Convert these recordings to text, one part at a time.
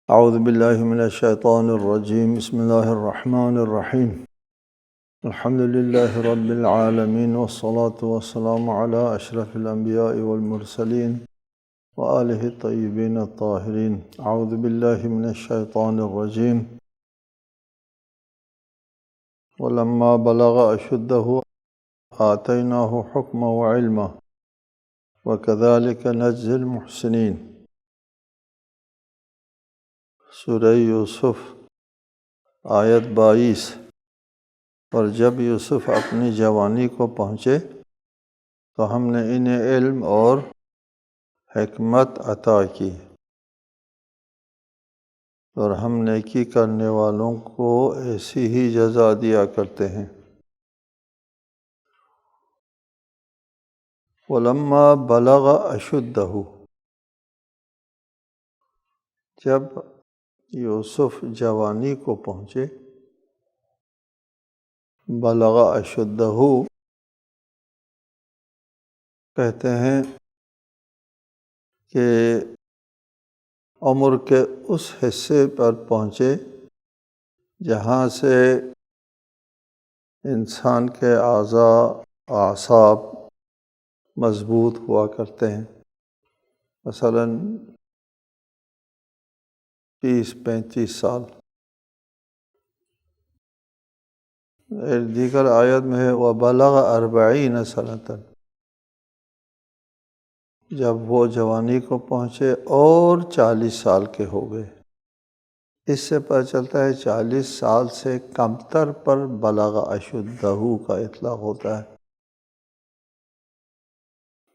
اعوذ باللہ من الشیطان الرجیم بسم اللہ الرحمن الرحیم الحمد للہ رب العالمین والصلاة والسلام علی اشرف الانبیاء والمرسلین وآلہ الطیبین الطاہرین۔ اعوذ باللہ من الشیطان الرجیم ولما بلغ اشدہ آتیناہ حکما وعلما وکذالک نجزی المحسنین۔ سورہ یوسف آیت 22۔ اور جب یوسف اپنی جوانی کو پہنچے تو ہم نے انہیں علم اور حکمت عطا کی، اور ہم نیکی کرنے والوں کو ایسی ہی جزا دیا کرتے ہیں۔ وَلَمَّا بَلَغَ أَشُدَّهُ، جب یوسف جوانی کو پہنچے، بلغ اشدہ کہتے ہیں کہ عمر کے اس حصے پر پہنچے جہاں سے انسان کے اعصاب مضبوط ہوا کرتے ہیں، مثلاً 30-35 سال۔ ایک دیگر آیت میں ہے وَبَلَغَ 40 سَنَةً، جب وہ جوانی کو پہنچے اور 40 سال کے ہو گئے۔ اس سے پتہ چلتا ہے 40 سال سے کم تر پر بلغ اشدہ کا اطلاق ہوتا ہے،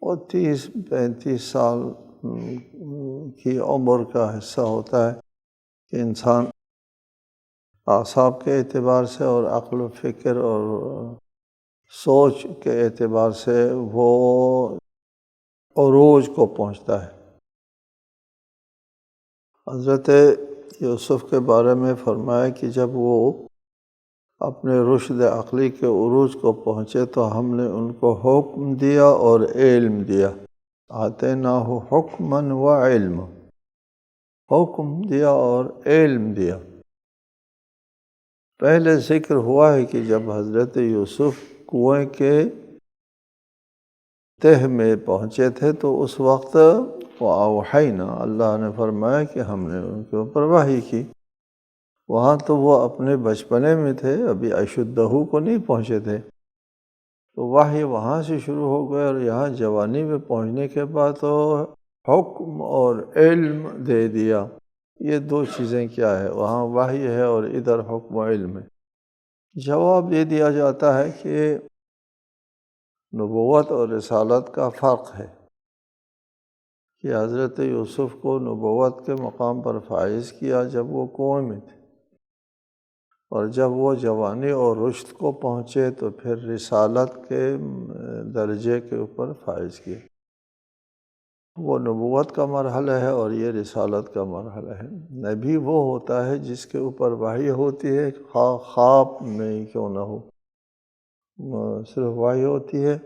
اور 30-35 سال کی عمر کا حصہ ہوتا ہے کہ انسان اعصاب کے اعتبار سے اور عقل و فکر اور سوچ کے اعتبار سے وہ عروج کو پہنچتا ہے۔ حضرت یوسف کے بارے میں فرمایا کہ جب وہ اپنے رشد عقلی کے عروج کو پہنچے تو ہم نے ان کو حکم دیا اور علم دیا۔ آتیناہ حکماً وعلم، حکم دیا اور علم دیا۔ پہلے ذکر ہوا ہے کہ جب حضرت یوسف کنویں کے تہ میں پہنچے تھے تو اس وقت وَأَوْحَيْنَا، اللہ نے فرمایا کہ ہم نے ان کے اوپر وحی کی۔ وہاں تو وہ اپنے بچپنے میں تھے، ابھی اشدہ کو نہیں پہنچے تھے، تو وحی وہاں سے شروع ہو گئے، اور یہاں جوانی میں پہنچنے کے بعد تو حکم اور علم دے دیا۔ یہ دو چیزیں کیا ہے؟ وہاں وحی ہے اور ادھر حکم و علم ہے۔ جواب یہ دیا جاتا ہے کہ نبوت اور رسالت کا فرق ہے، کہ حضرت یوسف کو نبوت کے مقام پر فائز کیا جب وہ کنویں میں تھے، اور جب وہ جوانی اور رشد کو پہنچے تو پھر رسالت کے درجے کے اوپر فائز کیا۔ وہ نبوت کا مرحلہ ہے اور یہ رسالت کا مرحلہ ہے۔ نبی وہ ہوتا ہے جس کے اوپر وحی ہوتی ہے، خواب میں ہی کیوں نہ ہو، صرف وحی ہوتی ہے،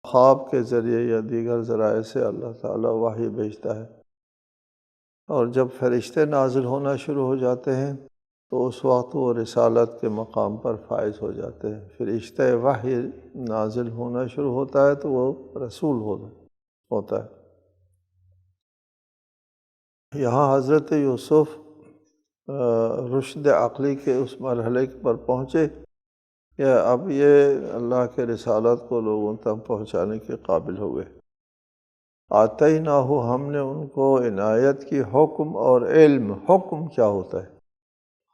خواب کے ذریعے یا دیگر ذرائع سے اللہ تعالیٰ وحی بھیجتا ہے، اور جب فرشتے نازل ہونا شروع ہو جاتے ہیں تو اس وقت وہ رسالت کے مقام پر فائز ہو جاتے ہیں۔ فرشتے وحی نازل ہونا شروع ہوتا ہے تو وہ رسول ہوتا ہے۔ یہاں حضرت یوسف رشد عقلی کے اس مرحلے پر پہنچے کہ اب یہ اللہ کے رسالت کو لوگوں تک پہنچانے کے قابل ہو گئے۔ آتیناہ، ہم نے ان کو عنایت کی حکم اور علم۔ حکم کیا ہوتا ہے؟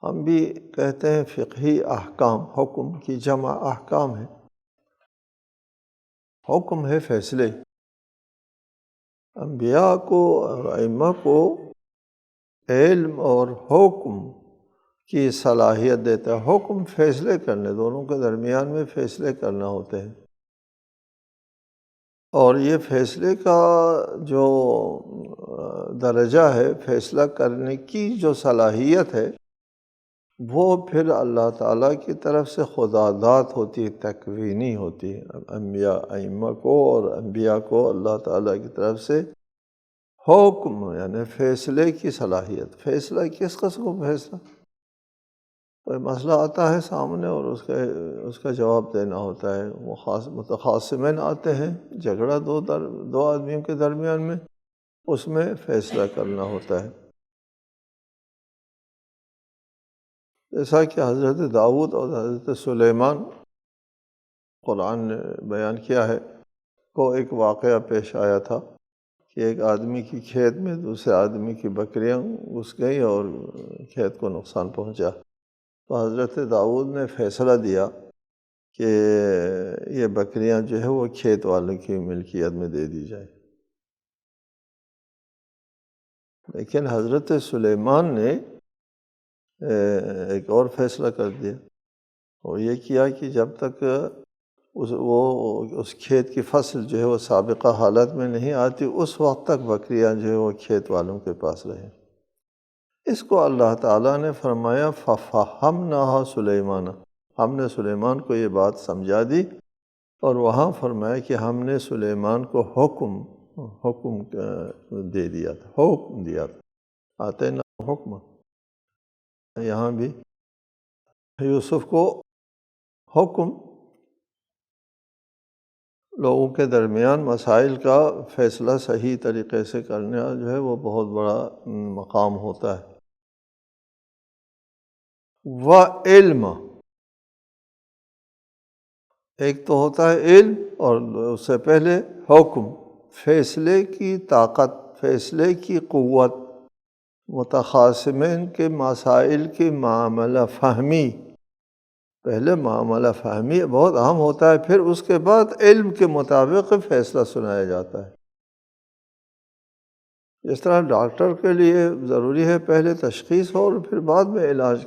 ہم بھی کہتے ہیں فقہی احکام، حکم کی جمع احکام ہے۔ حکم ہے فیصلے۔ انبیاء کو اور ائمہ کو علم اور حکم کی صلاحیت دیتا ہے۔ حکم فیصلے کرنے، دونوں کے درمیان میں فیصلے کرنا ہوتے ہیں، اور یہ فیصلے کا جو درجہ ہے، فیصلہ کرنے کی جو صلاحیت ہے، وہ پھر اللہ تعالیٰ کی طرف سے خداداد ہوتی ہے، تکوینی ہوتی ہے۔ انبیاء ائمہ کو اور انبیاء کو اللہ تعالیٰ کی طرف سے حکم یعنی فیصلے کی صلاحیت۔ فیصلہ کس قسم کا فیصلہ؟ کوئی مسئلہ آتا ہے سامنے اور اس کا جواب دینا ہوتا ہے، متخاصمین آتے ہیں، جھگڑا دو آدمیوں کے درمیان میں، اس میں فیصلہ کرنا ہوتا ہے۔ جیسا کہ حضرت داؤد اور حضرت سلیمان قرآن نے بیان کیا ہے، کو ایک واقعہ پیش آیا تھا کہ ایک آدمی کی کھیت میں دوسرے آدمی کی بکریاں گھس گئیں اور کھیت کو نقصان پہنچا، تو حضرت داؤد نے فیصلہ دیا کہ یہ بکریاں جو ہے وہ کھیت والوں کی ملکیت میں دے دی جائے۔ لیکن حضرت سلیمان نے ایک اور فیصلہ کر دیا، اور یہ کیا کہ جب تک اس کھیت کی فصل جو ہے وہ سابقہ حالت میں نہیں آتی، اس وقت تک بکریاں جو ہے وہ کھیت والوں کے پاس رہیں۔ اس کو اللہ تعالیٰ نے فرمایا فَفَهَّمْنَاهَا سُلَيْمَانَ، ہم نے سلیمان کو یہ بات سمجھا دی، اور وہاں فرمایا کہ ہم نے سلیمان کو حکم دے دیا تھا، حکم دیا تھا، آتے نا حکم۔ یہاں بھی یوسف کو حکم، لوگوں کے درمیان مسائل کا فیصلہ صحیح طریقے سے کرنا جو ہے وہ بہت بڑا مقام ہوتا ہے۔ وَعِلْمَ، ایک تو ہوتا ہے علم، اور اس سے پہلے حکم، فیصلے کی طاقت، فیصلے کی قوت، متخاصمین کے مسائل کی معاملہ فہمی۔ پہلے معاملہ فہمی بہت اہم ہوتا ہے، پھر اس کے بعد علم کے مطابق فیصلہ سنایا جاتا ہے۔ جس طرح ڈاکٹر کے لیے ضروری ہے پہلے تشخیص ہو اور پھر بعد میں علاج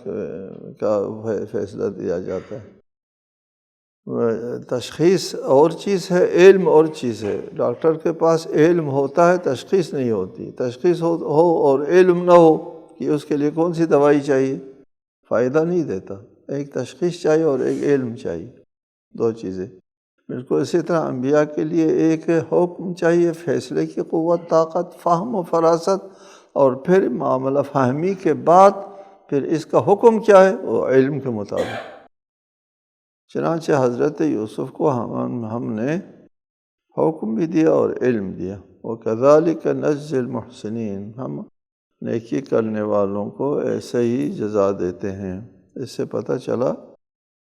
کا فیصلہ دیا جاتا ہے۔ تشخیص اور چیز ہے، علم اور چیز ہے۔ ڈاکٹر کے پاس علم ہوتا ہے، تشخیص نہیں ہوتی۔ تشخیص ہو اور علم نہ ہو کہ اس کے لیے کون سی دوائی چاہیے، فائدہ نہیں دیتا۔ ایک تشخیص چاہیے اور ایک علم چاہیے، دو چیزیں۔ بالکل اسی طرح انبیاء کے لیے ایک حکم چاہیے، فیصلے کی قوت، طاقت، فہم و فراست، اور پھر معاملہ فہمی کے بعد پھر اس کا حکم کیا ہے، وہ علم کے مطابق۔ چنانچہ حضرت یوسف کو ہم نے حکم بھی دیا اور علم دیا۔ وَكَذَلِكَ نَجْزِي الْمُحْسِنِينَ، ہم نیکی کرنے والوں کو ایسے ہی جزا دیتے ہیں۔ اس سے پتہ چلا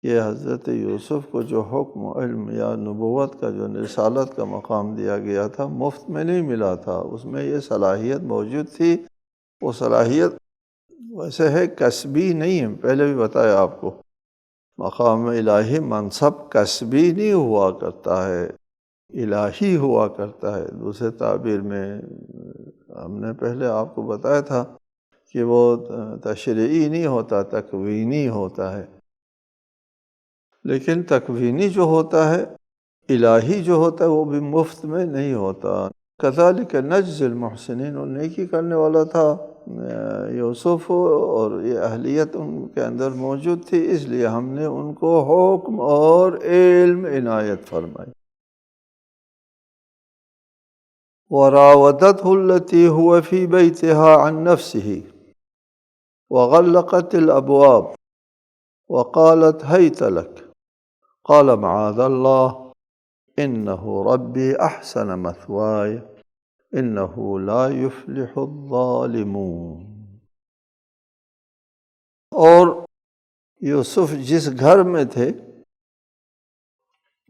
کہ حضرت یوسف کو جو حکم، علم یا نبوت کا، جو رسالت کا مقام دیا گیا تھا، مفت میں نہیں ملا تھا، اس میں یہ صلاحیت موجود تھی۔ وہ صلاحیت ویسے ہے، کسبی نہیں ہے، پہلے بھی بتایا آپ کو۔ مقام الہی منصب کسبی نہیں ہوا کرتا ہے، الہی ہوا کرتا ہے۔ دوسرے تعبیر میں ہم نے پہلے آپ کو بتایا تھا کہ وہ تشریعی نہیں ہوتا، تکوینی ہوتا ہے۔ لیکن تکوینی جو ہوتا ہے، الہی جو ہوتا ہے، وہ بھی مفت میں نہیں ہوتا۔ کذالک نجزی المحسنین، اور نیکی کرنے والا تھا یوسف، اور یہ اہلیت ان کے اندر موجود تھی، اس لیے ہم نے ان کو حکم اور علم عنایت فرمائی۔ وراودته التي هو في بيتها عن نفسه وغلقت الأبواب وقالت هيت لك قال معاذ الله إنه ربي أحسن مثواي إنه لا يفلح الظالمون۔ اور یوسف جس گھر میں تھے،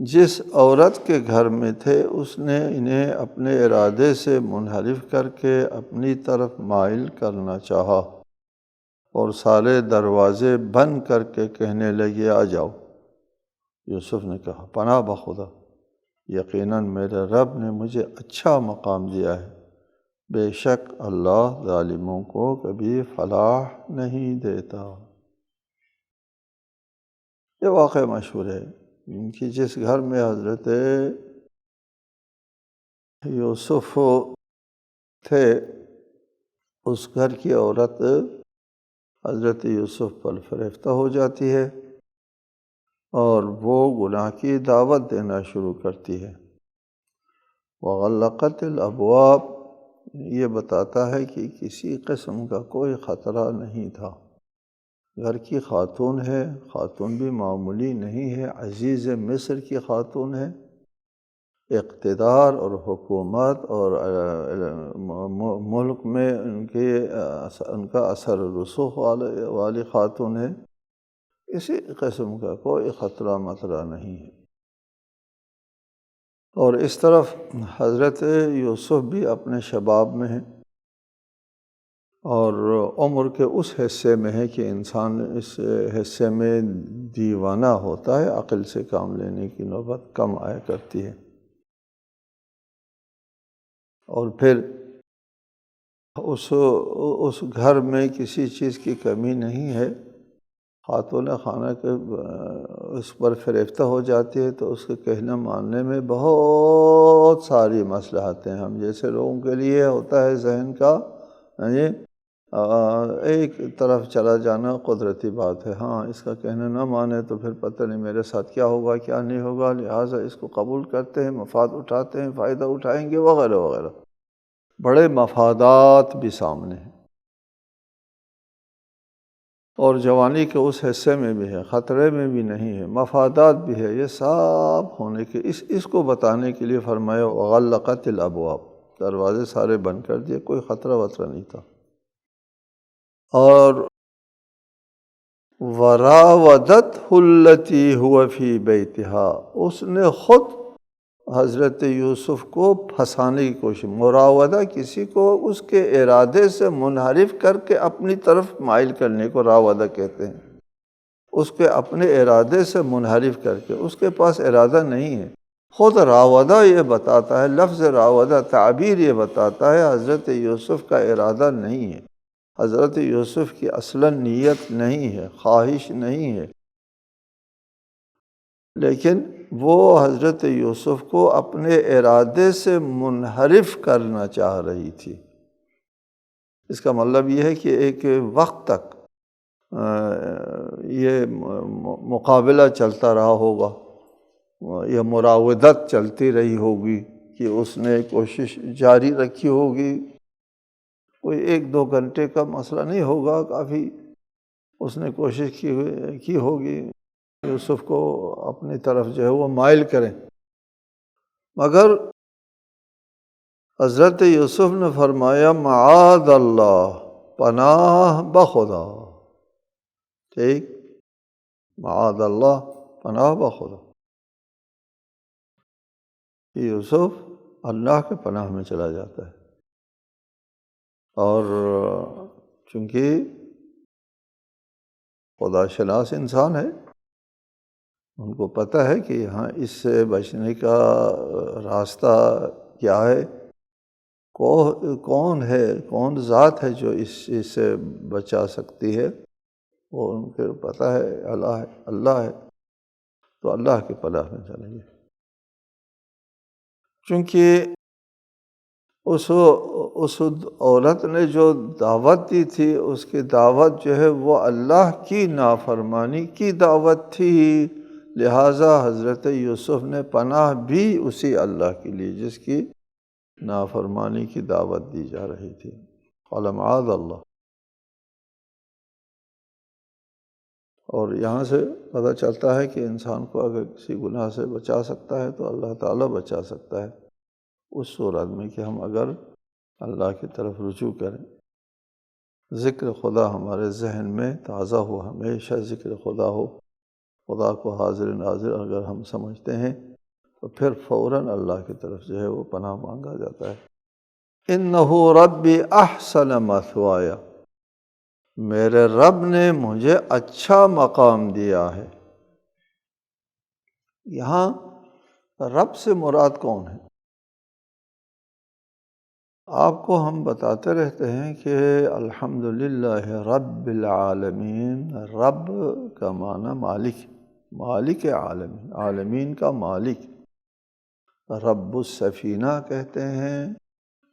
جس عورت کے گھر میں تھے، اس نے انہیں اپنے ارادے سے منحرف کر کے اپنی طرف مائل کرنا چاہا، اور سارے دروازے بند کر کے کہنے لگے آ جاؤ۔ یوسف نے کہا پناہ بخدا، یقیناً میرے رب نے مجھے اچھا مقام دیا ہے، بے شک اللہ ظالموں کو کبھی فلاح نہیں دیتا۔ یہ واقعہ مشہور ہے کہ جس گھر میں حضرت یوسف تھے، اس گھر کی عورت حضرت یوسف پر فریفتہ ہو جاتی ہے، اور وہ گناہ کی دعوت دینا شروع کرتی ہے۔ وغلقت الابواب، یہ بتاتا ہے کہ کسی قسم کا کوئی خطرہ نہیں تھا۔ گھر کی خاتون ہے، خاتون بھی معمولی نہیں ہے، عزیز مصر کی خاتون ہے، اقتدار اور حکومت اور ملک میں ان کا اثر رسوخ والی خاتون ہے، اسی قسم کا کوئی خطرہ مطرہ نہیں ہے۔ اور اس طرف حضرت یوسف بھی اپنے شباب میں ہیں اور عمر کے اس حصے میں ہے کہ انسان اس حصے میں دیوانہ ہوتا ہے، عقل سے کام لینے کی نوبت کم آیا کرتی ہے۔ اور پھر اس گھر میں کسی چیز کی کمی نہیں ہے، خاتون خانہ کے اس پر فریفتہ ہو جاتی ہے تو اس کے کہنے ماننے میں بہت ساری مصلحتیں ہیں۔ ہم جیسے لوگوں کے لیے ہوتا ہے ذہن کا ایک طرف چلا جانا قدرتی بات ہے، ہاں اس کا کہنا نہ مانے تو پھر پتہ نہیں میرے ساتھ کیا ہوگا کیا نہیں ہوگا، لہٰذا اس کو قبول کرتے ہیں، مفاد اٹھاتے ہیں، فائدہ اٹھائیں گے وغیرہ وغیرہ، بڑے مفادات بھی سامنے ہیں۔ اور جوانی کے اس حصے میں بھی ہے، خطرے میں بھی نہیں ہے، مفادات بھی ہے، یہ سب ہونے کے اس کو بتانے کے لیے فرمایا وغلقت الابواب، دروازے سارے بند کر دیے، کوئی خطرہ وطرہ نہیں تھا۔ اور وراودته التي هو في بيتها، اس نے خود حضرت یوسف کو پھنسانے کی کوشش، مراودہ کسی کو اس کے ارادے سے منحرف کر کے اپنی طرف مائل کرنے کو راودہ کہتے ہیں، اس کے اپنے ارادے سے منحرف کر کے، اس کے پاس ارادہ نہیں ہے، خود راودہ یہ بتاتا ہے، لفظ راودہ تعبیر یہ بتاتا ہے حضرت یوسف کا ارادہ نہیں ہے، حضرت یوسف کی اصلاً نیت نہیں ہے، خواہش نہیں ہے، لیکن وہ حضرت یوسف کو اپنے ارادے سے منحرف کرنا چاہ رہی تھی۔ اس کا مطلب یہ ہے کہ ایک وقت تک یہ مقابلہ چلتا رہا ہوگا، یہ مراودت چلتی رہی ہوگی کہ اس نے کوشش جاری رکھی ہوگی، کوئی 1-2 گھنٹے کا مسئلہ نہیں ہوگا، کافی اس نے کوشش کی ہوگی یوسف کو اپنی طرف جو ہے وہ مائل کریں، مگر حضرت یوسف نے فرمایا معاذ اللہ، پناہ بخدا، ٹھیک، معاذ اللہ، پناہ بخدا، یوسف اللہ کے پناہ میں چلا جاتا ہے۔ اور چونکہ خدا شناس انسان ہے، ان کو پتہ ہے کہ یہاں اس سے بچنے کا راستہ کیا ہے، کون ہے، کون ذات ہے جو اس چیز سے بچا سکتی ہے، وہ ان کو پتہ ہے، اللہ ہے، تو اللہ کے پناہ میں چلیں گے۔ چونکہ اس عورت نے جو دعوت دی تھی، اس کی دعوت جو ہے وہ اللہ کی نافرمانی کی دعوت تھی، لہٰذا حضرت یوسف نے پناہ بھی اسی اللہ کے لیے جس کی نافرمانی کی دعوت دی جا رہی تھی، قال معاذ اللہ۔ اور یہاں سے پتہ چلتا ہے کہ انسان کو اگر کسی گناہ سے بچا سکتا ہے تو اللہ تعالیٰ بچا سکتا ہے، اس صورت میں کہ ہم اگر اللہ کی طرف رجوع کریں، ذکر خدا ہمارے ذہن میں تازہ ہو، ہمیشہ ذکر خدا ہو، خدا کو حاضر ناظر اگر ہم سمجھتے ہیں تو پھر فوراً اللہ کی طرف جو ہے وہ پناہ مانگا جاتا ہے۔ انہ ربی احسن مثوایا، میرے رب نے مجھے اچھا مقام دیا ہے۔ یہاں رب سے مراد کون ہے؟ آپ کو ہم بتاتے رہتے ہیں کہ الحمدللہ رب العالمین، رب کا معنی مالک، مالک عالمین، عالمین کا مالک، رب السفینہ کہتے ہیں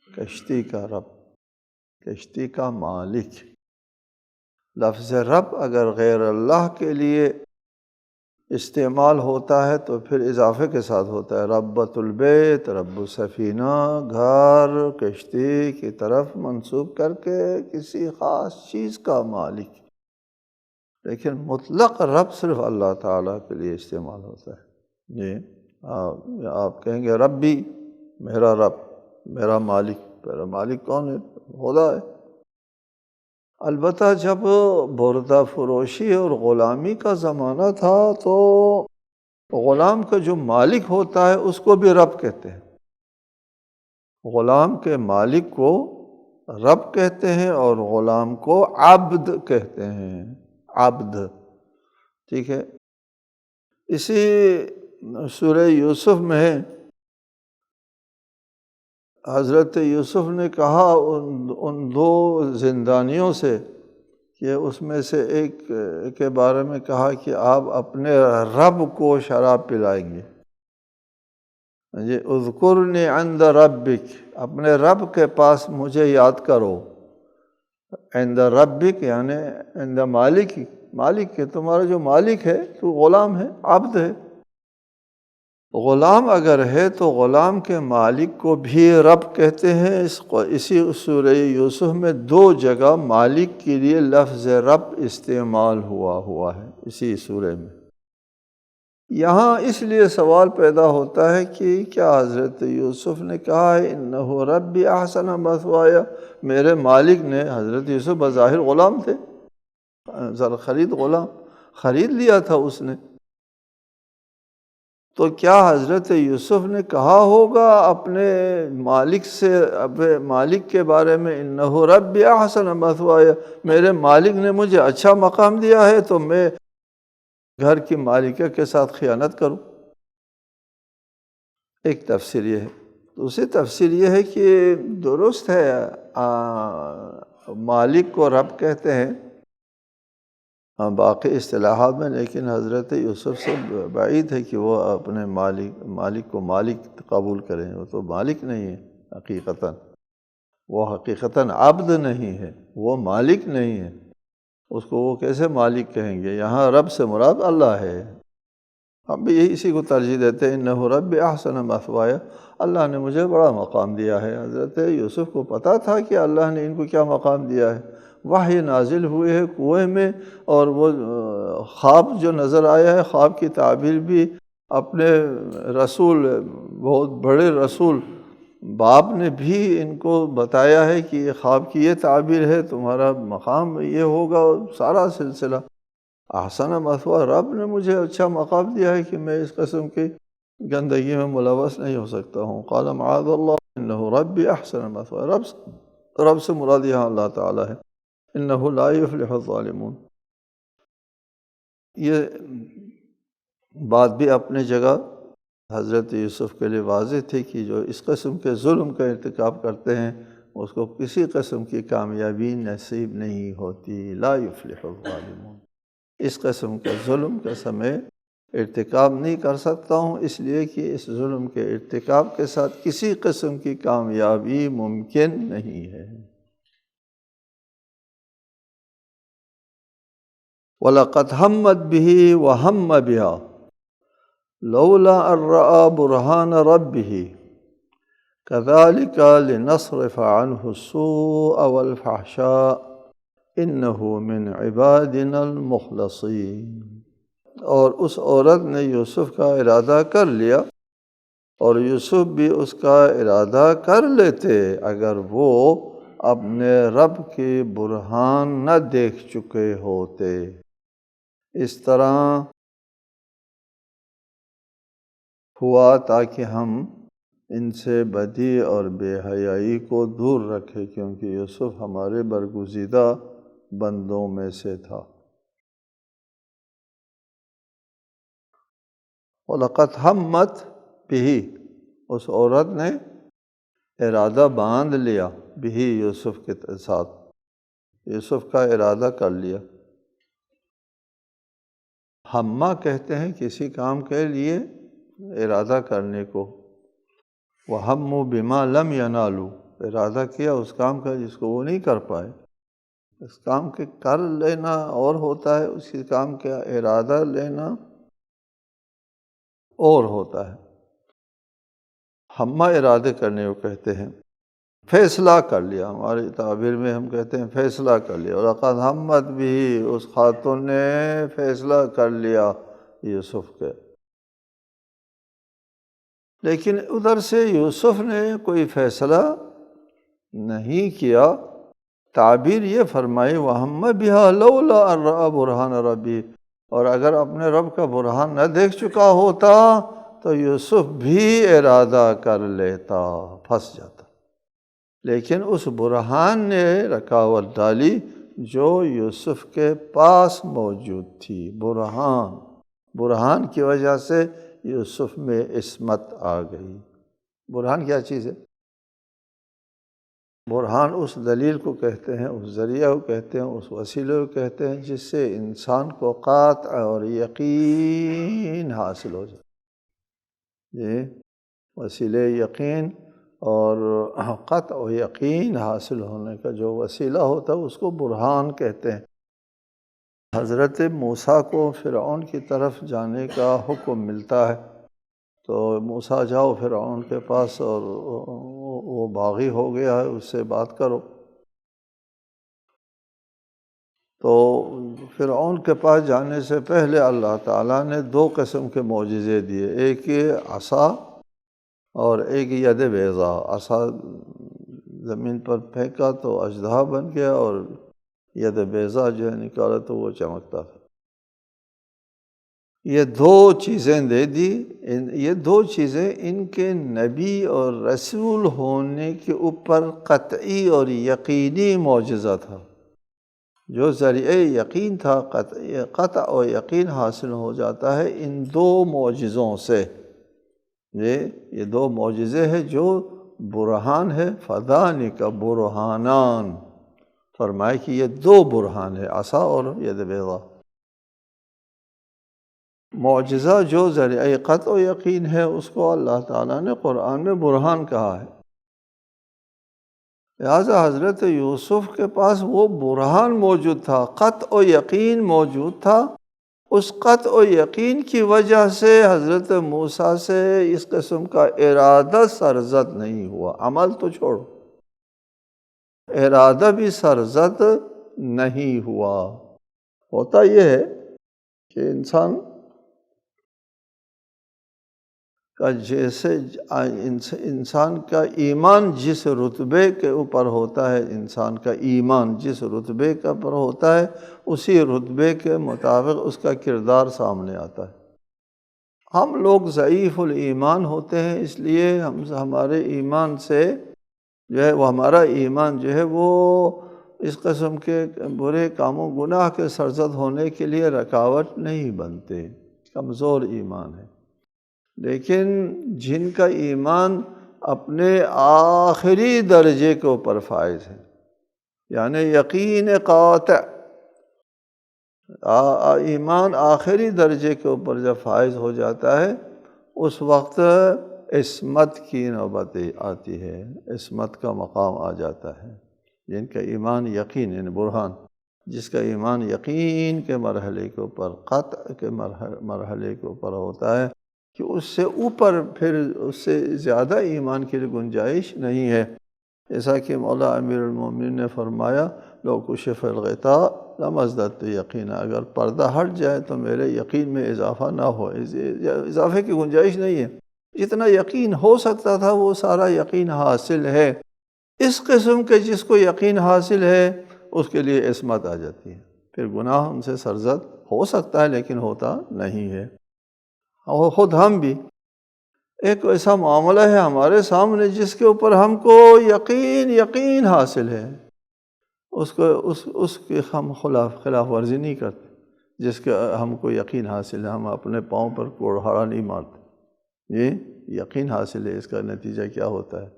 کشتی کا رب، کشتی کا مالک۔ لفظ رب اگر غیر اللہ کے لیے استعمال ہوتا ہے تو پھر اضافے کے ساتھ ہوتا ہے، ربۃ البیت، رب السفینہ، گھر کشتی کی طرف منسوب کر کے کسی خاص چیز کا مالک، لیکن مطلق رب صرف اللہ تعالیٰ کے لیے استعمال ہوتا ہے۔ جی آپ کہیں گے ربی، میرا رب، میرا مالک کون ہے؟ خدا ہے۔ البتہ جب بردہ فروشی اور غلامی کا زمانہ تھا تو غلام کا جو مالک ہوتا ہے اس کو بھی رب کہتے ہیں، غلام کے مالک کو رب کہتے ہیں اور غلام کو عبد کہتے ہیں، عبد، ٹھیک ہے۔ اسی سورہ یوسف میں حضرت یوسف نے کہا ان دو زندانیوں سے کہ اس میں سے ایک کے بارے میں کہا کہ آپ اپنے رب کو شراب پلائیں گے، جی اذکرنی عند ربک، اپنے رب کے پاس مجھے یاد کرو، عند ربک یعنی عند مالک ہے، تمہارا جو مالک ہے تو غلام ہے، عبد ہے۔ غلام اگر ہے تو غلام کے مالک کو بھی رب کہتے ہیں۔ اسی سورہ یوسف میں 2 جگہ مالک کے لیے لفظ رب استعمال ہوا ہے اسی سورہ میں۔ یہاں اس لیے سوال پیدا ہوتا ہے کہ کیا حضرت یوسف نے کہا ہے انہ ربی احسن مثوایا، میرے مالک نے، حضرت یوسف بظاہر غلام تھے، غلام خرید لیا تھا اس نے، تو کیا حضرت یوسف نے کہا ہوگا اپنے مالک سے، اپنے مالک کے بارے میں انہ ربی احسن مثوایا، میرے مالک نے مجھے اچھا مقام دیا ہے تو میں گھر کی مالکہ کے ساتھ خیانت کروں؟ ایک تفسیر یہ ہے۔ دوسری تفسیر یہ ہے کہ درست ہے مالک کو رب کہتے ہیں باقی اصطلاحات میں، لیکن حضرت یوسف سے بعید ہے کہ وہ اپنے مالک کو مالک قبول کریں، وہ تو مالک نہیں ہے حقیقتاً، وہ حقیقتاً عبد نہیں ہے، وہ مالک نہیں ہے، اس کو وہ کیسے مالک کہیں گے؟ یہاں رب سے مراد اللہ ہے۔ ہم بھی اسی کو ترجیح دیتے ہیں، انہ رب احسن مثوایا، اللہ نے مجھے بڑا مقام دیا ہے۔ حضرت یوسف کو پتہ تھا کہ اللہ نے ان کو کیا مقام دیا ہے، وحی نازل ہوئے ہے کنویں میں، اور وہ خواب جو نظر آیا ہے، خواب کی تعبیر بھی اپنے رسول، بہت بڑے رسول باپ نے بھی ان کو بتایا ہے کہ یہ خواب کی یہ تعبیر ہے، تمہارا مقام یہ ہوگا، سارا سلسلہ۔ احسن مثوا، رب نے مجھے اچھا مقام دیا ہے کہ میں اس قسم کی گندگی میں ملوث نہیں ہو سکتا ہوں۔ قال معاذ اللہ انہ ربی احسن مثوا، رب سے مراد یہاں اللہ تعالیٰ ہے، انہ لا یفلح الظالمون۔ یہ بات بھی اپنی جگہ حضرت یوسف کے لیے واضح تھی کہ جو اس قسم کے ظلم کا ارتکاب کرتے ہیں اس کو کسی قسم کی کامیابی نصیب نہیں ہوتی، لا یفلح الظالمون۔ اس قسم کے ظلم کا میں ارتکاب نہیں کر سکتا ہوں، اس لیے کہ اس ظلم کے ارتکاب کے ساتھ کسی قسم کی کامیابی ممکن نہیں ہے۔ وَلَقَدْ هَمَّتْ بِهِ وَهَمَّ بِهَا لَوْلَا أَن رَّأَىٰ بُرْهَانَ رَبِّهِ كَذَٰلِكَ لِنَصْرِفَ عَنْهُ السُّوءَ وَالْفَحْشَاءَ إِنَّهُ مِنْ عِبَادِنَا الْمُخْلَصِينَ۔ اور اس عورت نے یوسف کا ارادہ کر لیا، اور یوسف بھی اس کا ارادہ کر لیتے اگر وہ اپنے رب کے برہان نہ دیکھ چکے ہوتے۔ اس طرح ہوا تاکہ ہم ان سے بدی اور بے حیائی کو دور رکھے، کیونکہ یوسف ہمارے برگزیدہ بندوں میں سے تھا۔ وَلَقَدْ هَمَّتْ بِهِ، اس عورت نے ارادہ باندھ لیا، بھی یوسف کے ساتھ، یوسف کا ارادہ کر لیا۔ ہمہ کہتے ہیں کسی کام کے لیے ارادہ کرنے کو، وَهَمُّوا بِمَا لَمْ يَنَالُوا، ارادہ کیا اس کام کا جس کو وہ نہیں کر پائے۔ اس کام کے کر لینا اور ہوتا ہے، اس کے کام کا ارادہ لینا اور ہوتا ہے۔ ہمہ ارادے کرنے کو کہتے ہیں، فیصلہ کر لیا، ہماری تعبیر میں ہم کہتے ہیں فیصلہ کر لیا۔ اور لقد ہمت بھی، اس خاتون نے فیصلہ کر لیا یوسف کے، لیکن ادھر سے یوسف نے کوئی فیصلہ نہیں کیا۔ تعبیر یہ فرمائی وَهَمَّ بِهَا لَوْلَا أَن رَأَىٰ بُرْهَانَ رَبِّهِ، اور اگر اپنے رب کا برہان نہ دیکھ چکا ہوتا تو یوسف بھی ارادہ کر لیتا، پھنس جاتا، لیکن اس برہان نے رکاوٹ ڈالی جو یوسف کے پاس موجود تھی۔ برہان کی وجہ سے یوسف میں عصمت آ گئی۔ برہان کیا چیز ہے؟ برہان اس دلیل کو کہتے ہیں، اس ذریعہ کو کہتے ہیں، اس وسیلے کو کہتے ہیں جس سے انسان کو قطع اور یقین حاصل ہو جائے۔ یہ وسیلے یقین اور قطع و یقین حاصل ہونے کا جو وسیلہ ہوتا ہے اس کو برہان کہتے ہیں۔ حضرت موسیٰ کو فرعون کی طرف جانے کا حکم ملتا ہے، تو موسیٰ جاؤ فرعون کے پاس، اور وہ باغی ہو گیا ہے، اس سے بات کرو۔ تو فرعون کے پاس جانے سے پہلے اللہ تعالیٰ نے 2 قسم کے معجزے دیے، ایک یہ عصا اور ایک ید بیضا۔ عصا زمین پر پھینکا تو اژدہا بن گیا، اور ید بیضا جو ہے نکالا تو وہ چمکتا تھا۔ یہ 2 چیزیں دے دی۔ یہ 2 چیزیں ان کے نبی اور رسول ہونے کے اوپر قطعی اور یقینی معجزہ تھا، جو ذریعہ یقین تھا۔ قطع و یقین حاصل ہو جاتا ہے ان 2 معجزوں سے۔ یہ 2 معجزے ہیں جو برہان ہے، فدان کا برہانان، فرمائے کہ یہ 2 برہان ہے، عصا اور ید بیضا۔ معجزہ جو ذریعہ قطع و یقین ہے اس کو اللہ تعالیٰ نے قرآن میں برہان کہا ہے۔ لہٰذا حضرت یوسف کے پاس وہ برہان موجود تھا، قطع و یقین موجود تھا۔ اس قطع و یقین کی وجہ سے حضرت موسیٰ سے اس قسم کا ارادہ سرزد نہیں ہوا۔ عمل تو چھوڑو، ارادہ بھی سرزد نہیں ہوا۔ ہوتا یہ ہے کہ انسان کا جیسے انسان کا ایمان جس رتبے کے اوپر ہوتا ہے، انسان کا ایمان جس رتبے کے اوپر ہوتا ہے اسی رتبے کے مطابق اس کا کردار سامنے آتا ہے۔ ہم لوگ ضعیف الایمان ہوتے ہیں، اس لیے ہمارے ایمان سے جو ہے وہ ہمارا ایمان جو ہے وہ اس قسم کے برے کاموں گناہ کے سرزد ہونے کے لیے رکاوٹ نہیں بنتے، کمزور ایمان ہے۔ لیکن جن کا ایمان اپنے آخری درجے کے اوپر فائز ہے، یعنی یقین قاطع، ایمان آخری درجے کے اوپر جب فائز ہو جاتا ہے اس وقت عصمت کی نوبت آتی ہے، عصمت کا مقام آ جاتا ہے۔ جن کا ایمان یقین یعنی برہان، جس کا ایمان یقین کے مرحلے کے اوپر، قطع کے مرحلے کے اوپر ہوتا ہے کہ اس سے اوپر پھر اس سے زیادہ ایمان کی گنجائش نہیں ہے۔ جیسا کہ مولا امیر المومنین نے فرمایا لو کشف الغطاء لما ازددت یقینا، اگر پردہ ہٹ جائے تو میرے یقین میں اضافہ نہ ہو، اضافے کی گنجائش نہیں ہے۔ جتنا یقین ہو سکتا تھا وہ سارا یقین حاصل ہے۔ اس قسم کے جس کو یقین حاصل ہے اس کے لیے عصمت آ جاتی ہے، پھر گناہ ان سے سرزد ہو سکتا ہے لیکن ہوتا نہیں ہے۔ اور خود ہم بھی ایک ایسا معاملہ ہے ہمارے سامنے جس کے اوپر ہم کو یقین حاصل ہے، اس کی ہم خلاف ورزی نہیں کرتے۔ جس کے ہم کو یقین حاصل ہے ہم اپنے پاؤں پر کوڑھاڑا نہیں مارتے، یہ یقین حاصل ہے۔ اس کا نتیجہ کیا ہوتا ہے؟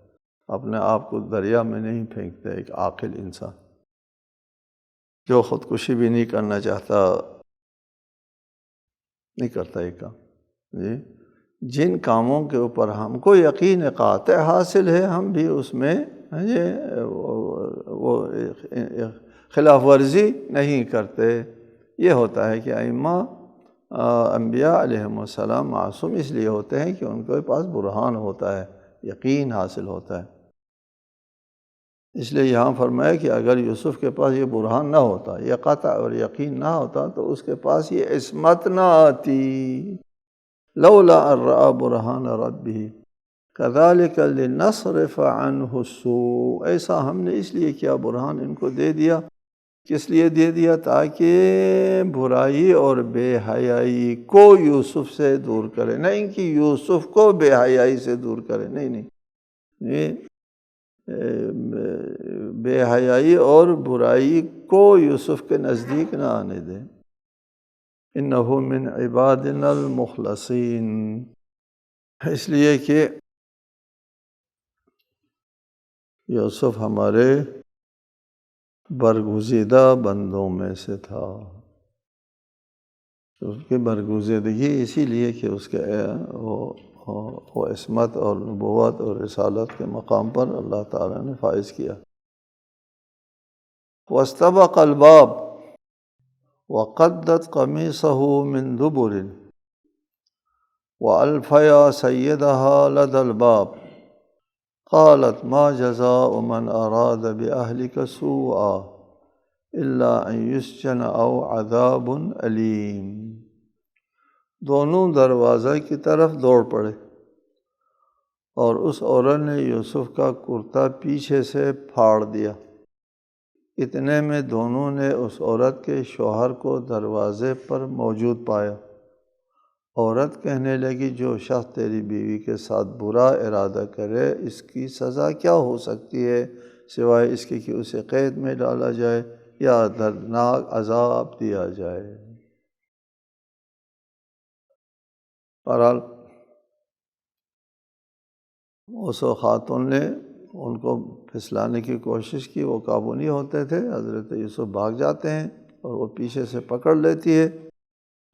اپنے آپ کو دریا میں نہیں پھینکتے۔ ایک عاقل انسان جو خودکشی بھی نہیں کرنا چاہتا نہیں کرتا یہ کام۔ جن کاموں کے اوپر ہم کو یقین قاطع حاصل ہے ہم بھی اس میں وہ خلاف ورزی نہیں کرتے۔ یہ ہوتا ہے کہ ائمہ انبیاء علیہم السلام معصوم اس لیے ہوتے ہیں کہ ان کے پاس برہان ہوتا ہے، یقین حاصل ہوتا ہے۔ اس لیے یہاں فرمایا کہ اگر یوسف کے پاس یہ برہان نہ ہوتا، یہ قطع اور یقین نہ ہوتا، تو اس کے پاس یہ عصمت نہ آتی۔ لولا ان رأى برہان ربہ کذالک لنصرف عنہ السوء، ایسا ہم نے اس لیے کیا برہان ان کو دے دیا، کس لیے دے دیا؟ تاکہ برائی اور بے حیائی کو یوسف سے دور کرے، نہیں کہ یوسف کو بے حیائی سے دور کرے، نہیں، یہ بے حیائی اور برائی کو یوسف کے نزدیک نہ آنے دے۔ انہ من عبادنا المخلصین، اس لیے کہ یوسف ہمارے برگزیدہ بندوں میں سے تھا۔ اس کی برگزیدگی اسی لیے کہ اس کے وہ عصمت اور نبوت اور رسالت کے مقام پر اللہ تعالیٰ نے فائز کیا۔ واستبق الباب وقدت قمیصه من دبر وألف يا سيدها لدى الباب قالت ما جزاء من أراد بأهلك سوءا إلا أن يسجن أو عذاب أليم۔ دونوں دروازے کی طرف دوڑ پڑے اور اس عورت نے یوسف کا کرتا پیچھے سے پھاڑ دیا۔ اتنے میں دونوں نے اس عورت کے شوہر کو دروازے پر موجود پایا۔ عورت کہنے لگی جو شخص تیری بیوی کے ساتھ برا ارادہ کرے اس کی سزا کیا ہو سکتی ہے سوائے اس کے کہ اسے قید میں ڈالا جائے یا دردناک عذاب دیا جائے۔ بہرحال اس خاتون نے ان کو پھسلانے کی کوشش کی، وہ قابو نہیں ہوتے تھے، حضرت یوسف بھاگ جاتے ہیں اور وہ پیچھے سے پکڑ لیتی ہے،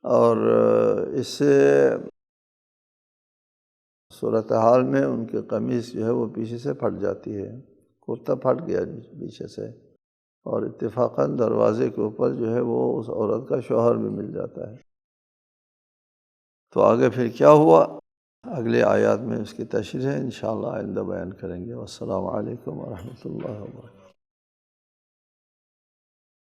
اور اس سے صورتحال میں ان کی قمیص جو ہے وہ پیچھے سے پھٹ جاتی ہے، کرتا پھٹ گیا پیچھے سے، اور اتفاقاً دروازے کے اوپر جو ہے وہ اس عورت کا شوہر بھی مل جاتا ہے۔ تو آگے پھر کیا ہوا اگلے آیات میں اس کی تشریح ہے، انشاءاللہ آئندہ بیان کریں گے۔ والسلام علیکم ورحمۃ اللہ وبرکاتہ۔